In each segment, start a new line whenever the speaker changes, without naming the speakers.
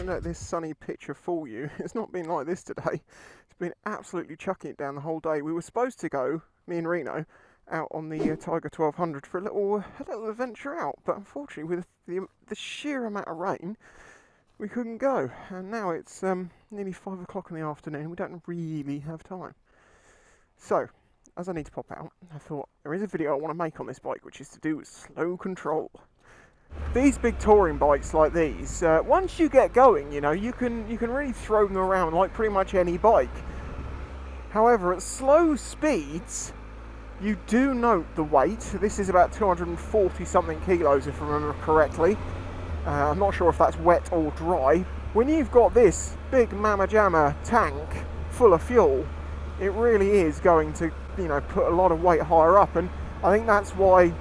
don't let this sunny picture fool you. It's not been like this today. It's been absolutely chucking it down the whole day. We were supposed to go, me and Reno, out on the Tiger 1200 for a little adventure out, but unfortunately with the sheer amount of rain, we couldn't go. And now it's nearly 5 o'clock in the afternoon. We don't really have time. So, as I need to pop out, I thought there is a video I want to make on this bike, which is to do with slow control. These big touring bikes like these, once you get going, you know, you can really throw them around like pretty much any bike. However, at slow speeds, you do note the weight. This is about 240 something kilos, if I remember correctly. I'm not sure if that's wet or dry. When you've got this big mamma jamma tank full of fuel, it really is going to, you know, put a lot of weight higher up, and I think that's why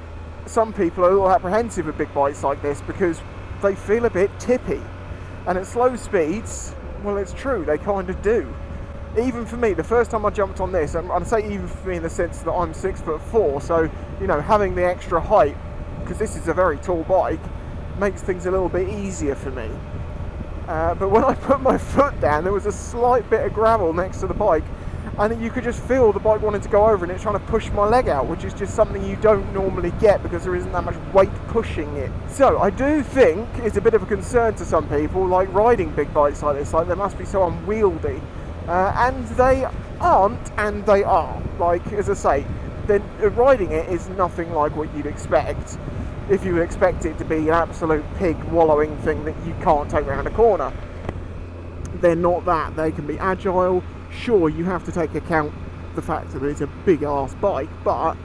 some people are a little apprehensive of big bikes like this, because they feel a bit tippy. And at slow speeds, well, it's true, they kind of do. Even for me, the first time I jumped on this, and I'd say even for me in the sense that I'm 6'4", so, you know, having the extra height, because this is a very tall bike, makes things a little bit easier for me. But when I put my foot down, there was a slight bit of gravel next to the bike, and you could just feel the bike wanting to go over, and it's trying to push my leg out, which is just something you don't normally get because there isn't that much weight pushing it. So I do think it's a bit of a concern to some people, like riding big bikes like this, like they must be so unwieldy. And they aren't, and they are. Like, as I say, then riding it is nothing like what you'd expect if you would expect it to be an absolute pig wallowing thing that you can't take around a corner. They're not that. They can be agile. Sure, you have to take account the fact that it's a big ass bike, but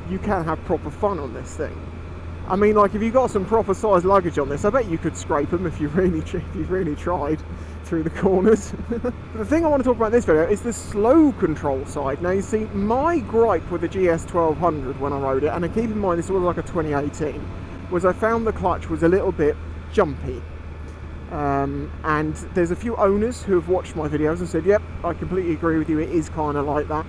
you can have proper fun on this thing. I mean, like, if you got some proper sized luggage on this, I bet you could scrape them if you really tried through the corners. The thing I want to talk about in this video is the slow control side. Now, you see, my gripe with the GS 1200 when I rode it, and keep in mind this was like a 2018, was I found the clutch was a little bit jumpy. And there's a few owners who have watched my videos and said, yep, I completely agree with you, it is kind of like that.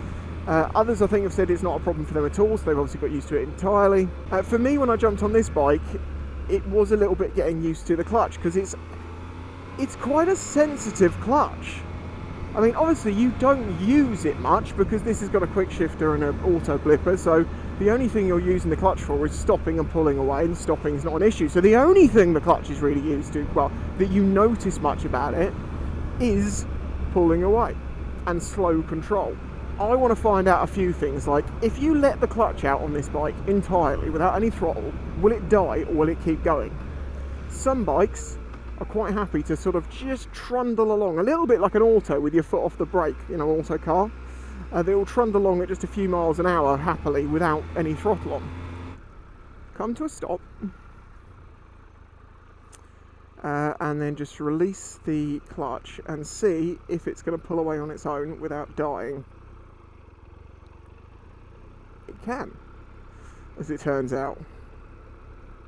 Others I think have said it's not a problem for them at all, so they've obviously got used to it entirely. For me, when I jumped on this bike, it was a little bit getting used to the clutch, because it's quite a sensitive clutch. I mean, obviously you don't use it much because this has got a quick shifter and an auto blipper, so the only thing you're using the clutch for is stopping and pulling away, and stopping is not an issue. So the only thing the clutch is really used to, well, that you notice much about it, is pulling away and slow control. I want to find out a few things, like if you let the clutch out on this bike entirely without any throttle, will it die or will it keep going? Some bikes are quite happy to sort of just trundle along, a little bit like an auto with your foot off the brake, you know, auto car. They will trundle along at just a few miles an hour happily without any throttle on. Come to a stop. And then just release the clutch and see if it's going to pull away on its own without dying. It can, as it turns out.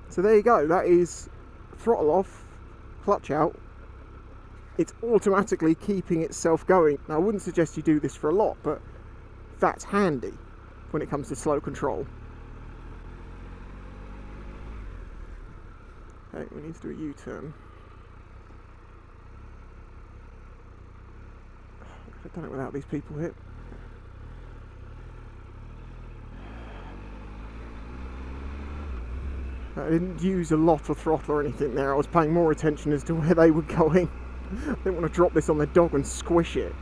So there you go, that is throttle off, clutch out. It's automatically keeping itself going. Now, I wouldn't suggest you do this for a lot, but that's handy when it comes to slow control. Okay, we need to do a U-turn. I've done it without these people here. I didn't use a lot of throttle or anything there. I was paying more attention as to where they were going. I didn't want to drop this on the dog and squish it.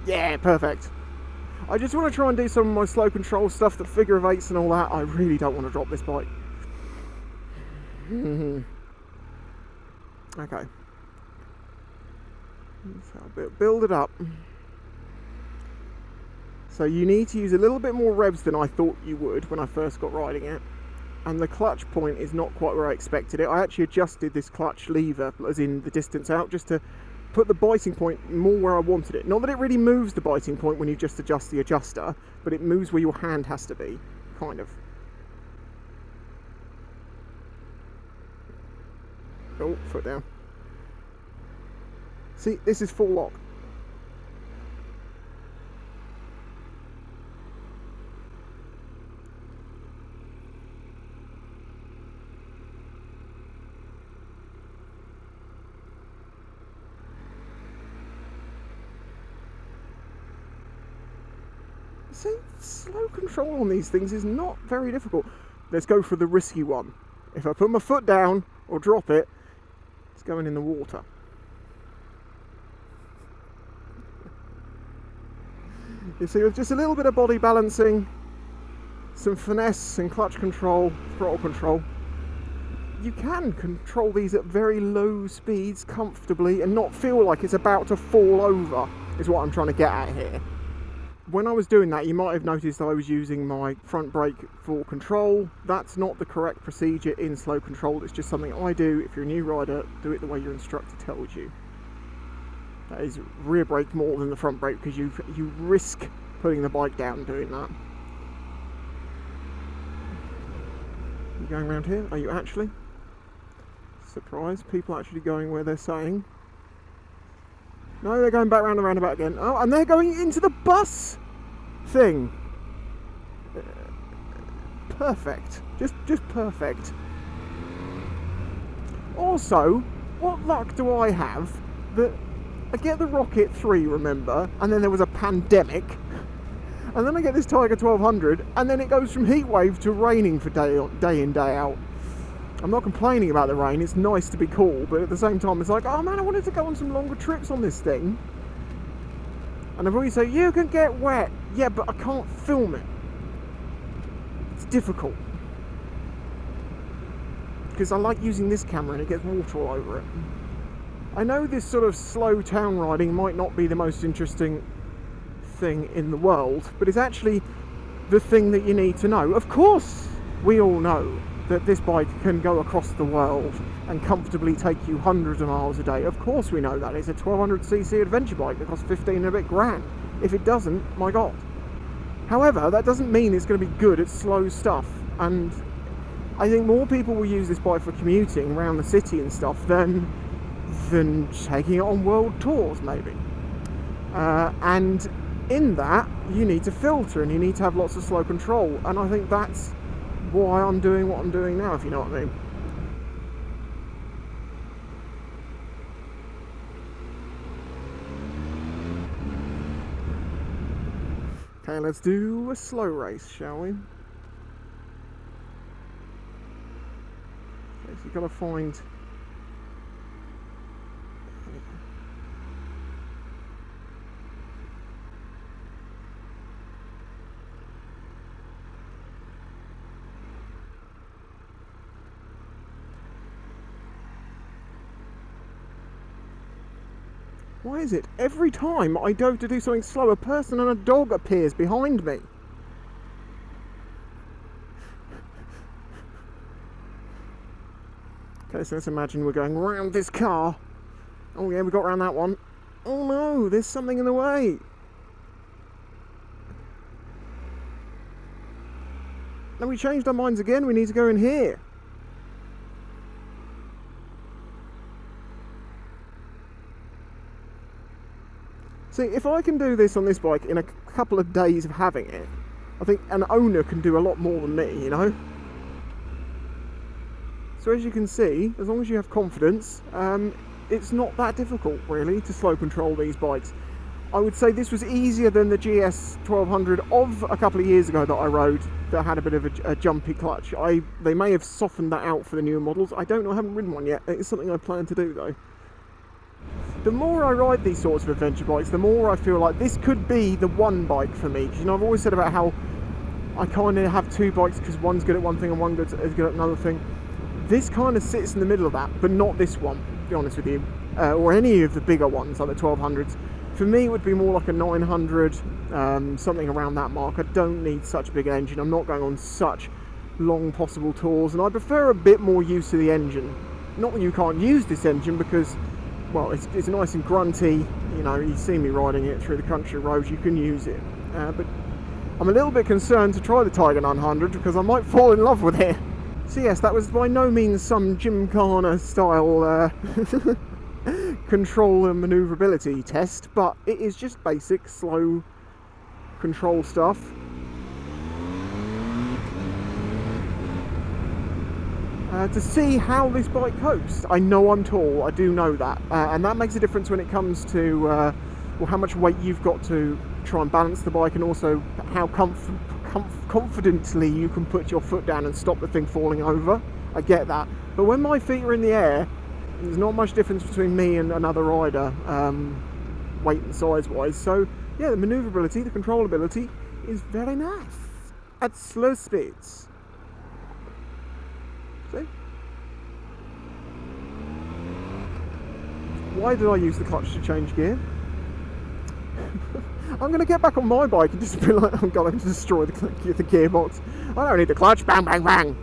Yeah, perfect. I just want to try and do some of my slow control stuff, the figure of eights and all that. I really don't want to drop this bike. Okay. So build it up. So you need to use a little bit more revs than I thought you would when I first got riding it. And the clutch point is not quite where I expected it. I actually adjusted this clutch lever, as in the distance out, just to put the biting point more where I wanted it. Not that it really moves the biting point when you just adjust the adjuster, but it moves where your hand has to be, kind of. Oh, foot down. See, this is full lock. See, slow control on these things is not very difficult. Let's go for the risky one. If I put my foot down or drop it, it's going in the water. You see, with just a little bit of body balancing, some finesse and clutch control, throttle control, you can control these at very low speeds comfortably and not feel like it's about to fall over, is what I'm trying to get at here. When I was doing that, you might have noticed I was using my front brake for control. That's not the correct procedure in slow control. It's just something I do. If you're a new rider, do it the way your instructor tells you. That is rear brake more than the front brake, because you risk putting the bike down doing that. You going around here? Are you actually? Surprise, people actually going where they're saying. No, they're going back round the roundabout again. Oh, and they're going into the bus thing. Perfect. Just perfect. Also, what luck do I have that I get the Rocket 3, remember, and then there was a pandemic, and then I get this Tiger 1200, and then it goes from heatwave to raining for day in, day out. I'm not complaining about the rain, it's nice to be cool, but at the same time it's like, oh man, I wanted to go on some longer trips on this thing. And I've always said, you can get wet. Yeah, but I can't film it. It's difficult. Because I like using this camera and it gets water all over it. I know this sort of slow town riding might not be the most interesting thing in the world, but it's actually the thing that you need to know. Of course, we all know that this bike can go across the world and comfortably take you hundreds of miles a day. Of course we know that. It's a 1200cc adventure bike that costs 15 and a bit grand. If it doesn't, my god. However, that doesn't mean it's going to be good at slow stuff, and I think more people will use this bike for commuting around the city and stuff than taking it on world tours maybe. And in that, you need to filter and you need to have lots of slow control, and I think that's why I'm doing what I'm doing now, if you know what I mean. Okay, let's do a slow race, shall we? Okay, so you've got to find... Why is it every time I go to do something slow, a person and a dog appears behind me? Okay, so let's imagine we're going round this car. Oh yeah, we got round that one. Oh no, there's something in the way. Now we changed our minds again, we need to go in here. See, if I can do this on this bike in a couple of days of having it, I think an owner can do a lot more than me, you know? So as you can see, as long as you have confidence, it's not that difficult, really, to slow control these bikes. I would say this was easier than the GS 1200 of a couple of years ago that I rode, that had a bit of a jumpy clutch. They may have softened that out for the newer models. I don't know, I haven't ridden one yet. It's something I plan to do, though. The more I ride these sorts of adventure bikes, the more I feel like this could be the one bike for me. Because, you know, I've always said about how I kind of have two bikes because one's good at one thing and one is good at another thing. This kind of sits in the middle of that, but not this one, to be honest with you. Or any of the bigger ones, like the 1200s. For me, it would be more like a 900, something around that mark. I don't need such a big engine. I'm not going on such long possible tours, and I prefer a bit more use of the engine. Not that you can't use this engine because, well, it's nice and grunty, you know, you see me riding it through the country roads, you can use it. But I'm a little bit concerned to try the Tiger 900 because I might fall in love with it. So yes, that was by no means some Gymkhana style control and manoeuvrability test, but it is just basic slow control stuff. To see how this bike copes. I know I'm tall, I do know that, and that makes a difference when it comes to well, how much weight you've got to try and balance the bike, and also how confidently you can put your foot down and stop the thing falling over. I get that, but when my feet are in the air, there's not much difference between me and another rider, weight and size wise. So yeah, the manoeuvrability, the controllability is very nice at slow speeds. See? Why did I use the clutch to change gear? I'm going to get back on my bike and just be like, oh god, I'm going to destroy the gearbox. I don't need the clutch, bang, bang, bang.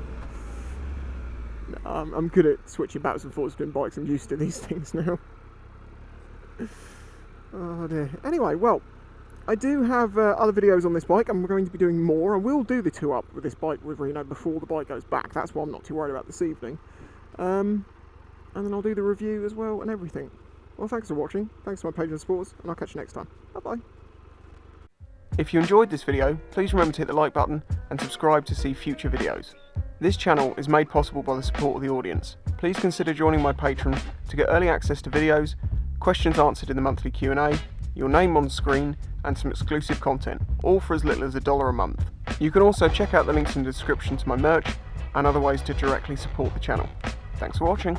I'm good at switching backwards and forwards between bikes. I'm used to these things now. Oh dear. Anyway, well, I do have other videos on this bike. I'm going to be doing more. I will do the 2-up with this bike with Reno before the bike goes back. That's why I'm not too worried about this evening. And then I'll do the review as well and everything. Well, thanks for watching. Thanks to my patrons and supporters, and I'll catch you next time. Bye-bye. If you enjoyed this video, please remember to hit the like button and subscribe to see future videos. This channel is made possible by the support of the audience. Please consider joining my Patreon to get early access to videos, questions answered in the monthly Q&A, your name on screen, and some exclusive content, all for as little as $1 a month. You can also check out the links in the description to my merch and other ways to directly support the channel. Thanks for watching.